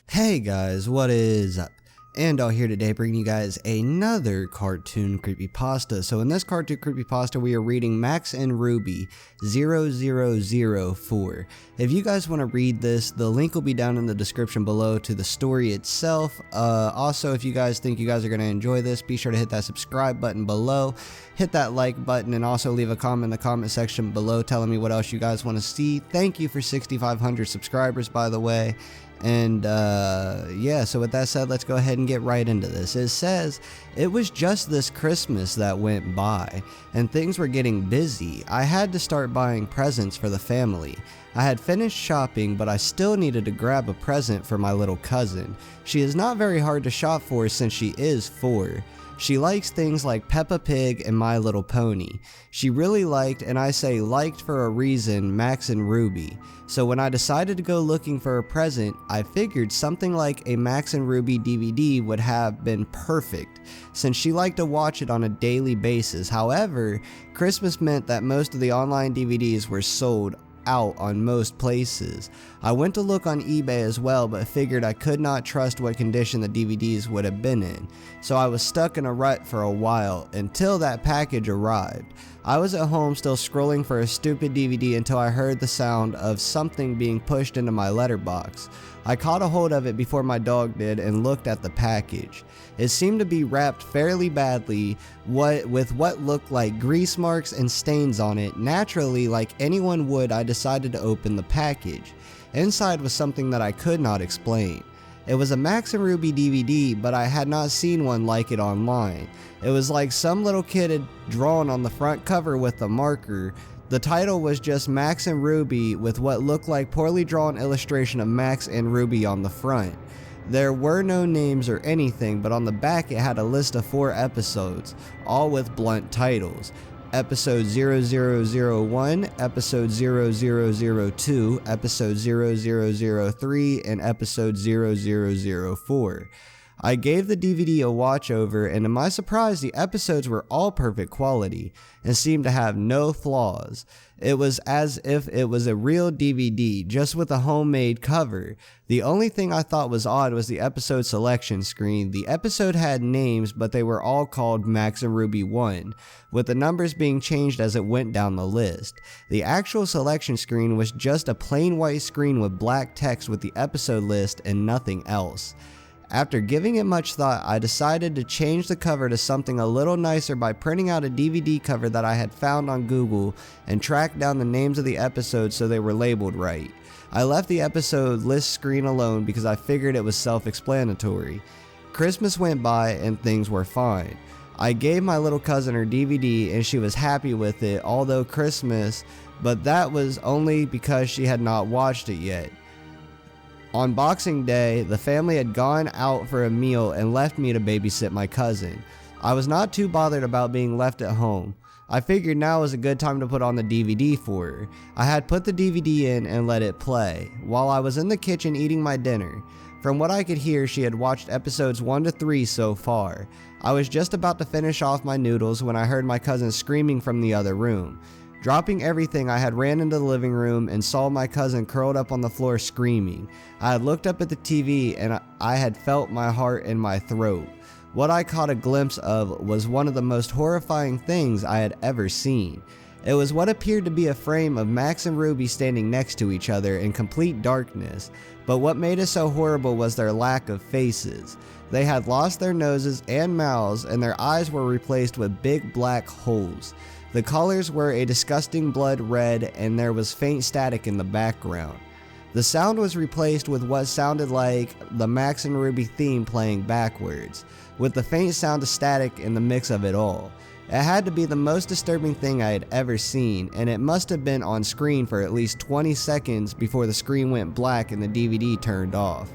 Hey guys, what is up? Andaull here today, bringing you guys another cartoon creepypasta. So in this cartoon creepypasta, we are reading Max and Ruby 0004. If you guys want to read this, the link will be down in the description below to the story itself. Also, if you guys think you guys are going to enjoy this, be sure to hit that subscribe button below, hit that like button, and also leave a comment in the comment section below telling me what else you guys want to see. Thank you for 6,500 subscribers, by the way. And yeah, so with that said, let's go ahead and get right into this. It says, it was just this Christmas that went by, and things were getting busy. I had to start buying presents for the family. I had finished shopping, but I still needed to grab a present for my little cousin. She is not very hard to shop for since she is 4. She likes things like Peppa Pig and My Little Pony. She really liked, and I say liked for a reason, Max and Ruby. So when I decided to go looking for a present, I figured something like a Max and Ruby DVD would have been perfect, since she liked to watch it on a daily basis. However, Christmas meant that most of the online DVDs were sold out on most places. I went to look on eBay as well, but figured I could not trust what condition the DVDs would have been in, so I was stuck in a rut for a while until that package arrived. I was at home still scrolling for a stupid DVD until I heard the sound of something being pushed into my letterbox. I caught a hold of it before my dog did and looked at the package. It seemed to be wrapped fairly badly with what looked like grease marks and stains on it. Naturally, like anyone would, I decided to open the package. Inside was something that I could not explain. It was a Max and Ruby DVD, but I had not seen one like it online. It was like some little kid had drawn on the front cover with a marker. The title was just Max and Ruby with what looked like poorly drawn illustration of Max and Ruby on the front. There were no names or anything, but on the back it had a list of 4 episodes, all with blunt titles. Episode 0001, Episode 0002, Episode 0003, and Episode 0004. I gave the DVD a watch over, and to my surprise, the episodes were all perfect quality and seemed to have no flaws. It was as if it was a real DVD, just with a homemade cover. The only thing I thought was odd was the episode selection screen. The episode had names, but they were all called Max and Ruby 1, with the numbers being changed as it went down the list. The actual selection screen was just a plain white screen with black text with the episode list and nothing else. After giving it much thought, I decided to change the cover to something a little nicer by printing out a DVD cover that I had found on Google and tracked down the names of the episodes so they were labeled right. I left the episode list screen alone because I figured it was self-explanatory. Christmas went by and things were fine. I gave my little cousin her DVD and she was happy with it, although Christmas, but that was only because she had not watched it yet. On Boxing Day, the family had gone out for a meal and left me to babysit my cousin. I was not too bothered about being left at home. I figured now was a good time to put on the DVD for her. I had put the DVD in and let it play, while I was in the kitchen eating my dinner. From what I could hear, she had watched episodes 1 to 3 so far. I was just about to finish off my noodles when I heard my cousin screaming from the other room. Dropping everything, I had ran into the living room and saw my cousin curled up on the floor screaming. I had looked up at the TV and I had felt my heart in my throat. What I caught a glimpse of was one of the most horrifying things I had ever seen. It was what appeared to be a frame of Max and Ruby standing next to each other in complete darkness, but what made it so horrible was their lack of faces. They had lost their noses and mouths, and their eyes were replaced with big black holes. The colors were a disgusting blood red, and there was faint static in the background. The sound was replaced with what sounded like the Max and Ruby theme playing backwards, with the faint sound of static in the mix of it all. It had to be the most disturbing thing I had ever seen, and it must have been on screen for at least 20 seconds before the screen went black and the DVD turned off,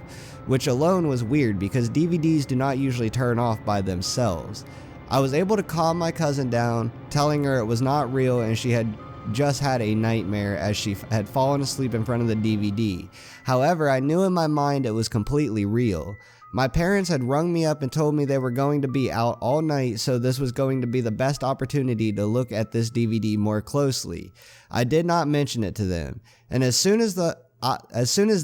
which alone was weird because DVDs do not usually turn off by themselves. I was able to calm my cousin down, telling her it was not real and she had just had a nightmare as she had fallen asleep in front of the DVD. However, I knew in my mind it was completely real. My parents had rung me up and told me they were going to be out all night, so this was going to be the best opportunity to look at this DVD more closely. I did not mention it to them, and as soon as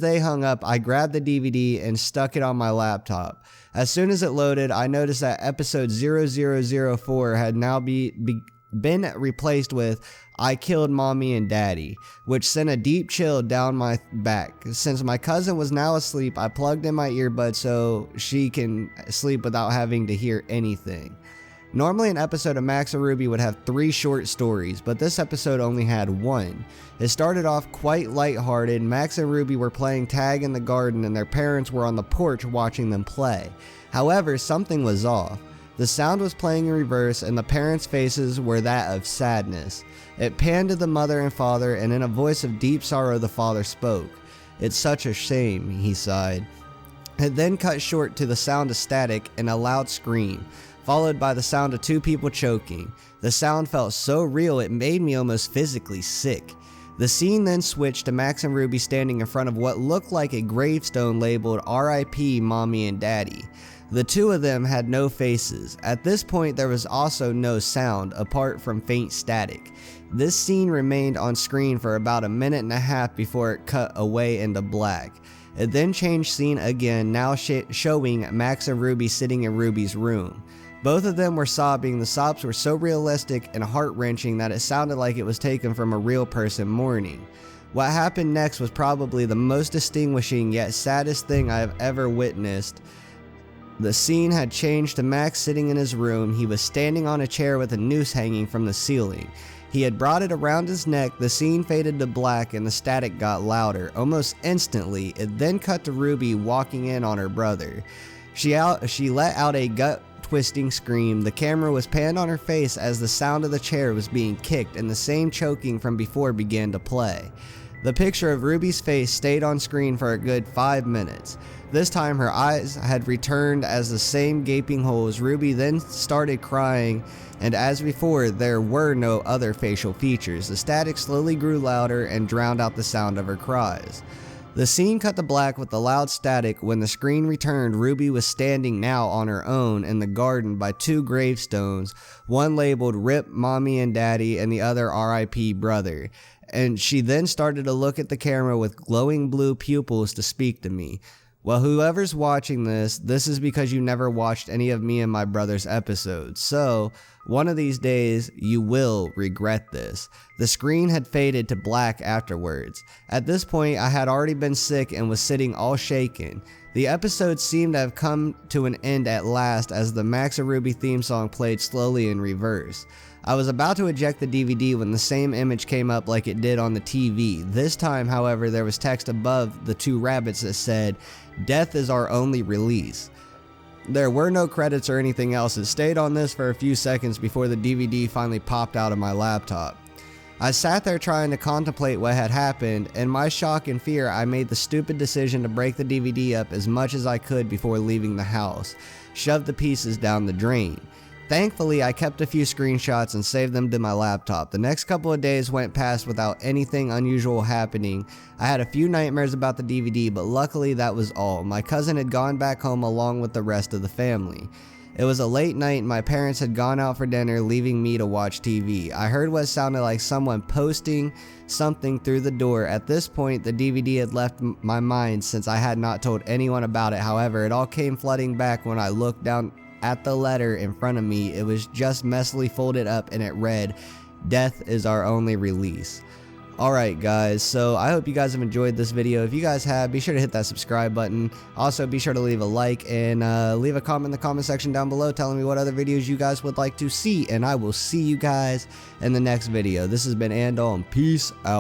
they hung up, I grabbed the DVD and stuck it on my laptop. As soon as it loaded, I noticed that episode 0004 had now been replaced with "I Killed Mommy and Daddy," which sent a deep chill down my back. Since my cousin was now asleep, I plugged in my earbuds so she can sleep without having to hear anything. Normally an episode of Max and Ruby would have 3 short stories, but this episode only had 1. It started off quite lighthearted. Max and Ruby were playing tag in the garden and their parents were on the porch watching them play. However, something was off. The sound was playing in reverse and the parents' faces were that of sadness. It panned to the mother and father, and in a voice of deep sorrow the father spoke. "It's such a shame," he sighed. It then cut short to the sound of static and a loud scream, followed by the sound of 2 people choking. The sound felt so real it made me almost physically sick. The scene then switched to Max and Ruby standing in front of what looked like a gravestone labeled "R.I.P. Mommy and Daddy." The 2 of them had no faces. At this point there was also no sound apart from faint static. This scene remained on screen for about a minute and a half before it cut away into black. It then changed scene again, now showing Max and Ruby sitting in Ruby's room. Both of them were sobbing. The sobs were so realistic and heart-wrenching that it sounded like it was taken from a real person mourning. What happened next was probably the most distinguishing yet saddest thing I have ever witnessed. The scene had changed to Max sitting in his room. He was standing on a chair with a noose hanging from the ceiling. He had brought it around his neck. The scene faded to black and the static got louder. Almost instantly, it then cut to Ruby walking in on her brother. She let out a gut-twisting scream. The camera was panned on her face as the sound of the chair was being kicked and the same choking from before began to play. The picture of Ruby's face stayed on screen for a good 5 minutes. This time her eyes had returned as the same gaping holes. Ruby then started crying, and as before, there were no other facial features. The static slowly grew louder and drowned out the sound of her cries. The scene cut to black with the loud static. When the screen returned, Ruby was standing now on her own in the garden by 2 gravestones, one labeled "RIP Mommy and Daddy" and the other "RIP Brother." And she then started to look at the camera with glowing blue pupils to speak to me. Well, whoever's watching this is because you never watched any of me and my brother's episodes. So, one of these days, you will regret this. The screen had faded to black afterwards. At this point, I had already been sick and was sitting all shaken. The episode seemed to have come to an end at last as the Max and Ruby theme song played slowly in reverse. I was about to eject the DVD when the same image came up like it did on the TV. This time, however, there was text above the 2 rabbits that said, "Death is our only release." There were no credits or anything else. It stayed on this for a few seconds before the DVD finally popped out of my laptop. I sat there trying to contemplate what had happened. In my shock and fear, I made the stupid decision to break the DVD up as much as I could before leaving the house. Shoved the pieces down the drain. Thankfully, I kept a few screenshots and saved them to my laptop. The next couple of days went past without anything unusual happening. I had a few nightmares about the DVD, but luckily that was all. My cousin had gone back home along with the rest of the family. It was a late night and my parents had gone out for dinner, leaving me to watch TV. I heard what sounded like someone posting something through the door. At this point, the DVD had left my mind since I had not told anyone about it. However, it all came flooding back when I looked down at the letter in front of me. It was just messily folded up and it read, "Death is our only release." Alright guys, so I hope you guys have enjoyed this video. If you guys have, be sure to hit that subscribe button. Also be sure to leave a like and leave a comment in the comment section down below telling me what other videos you guys would like to see, and I will see you guys in the next video. This has been Andaull and peace out.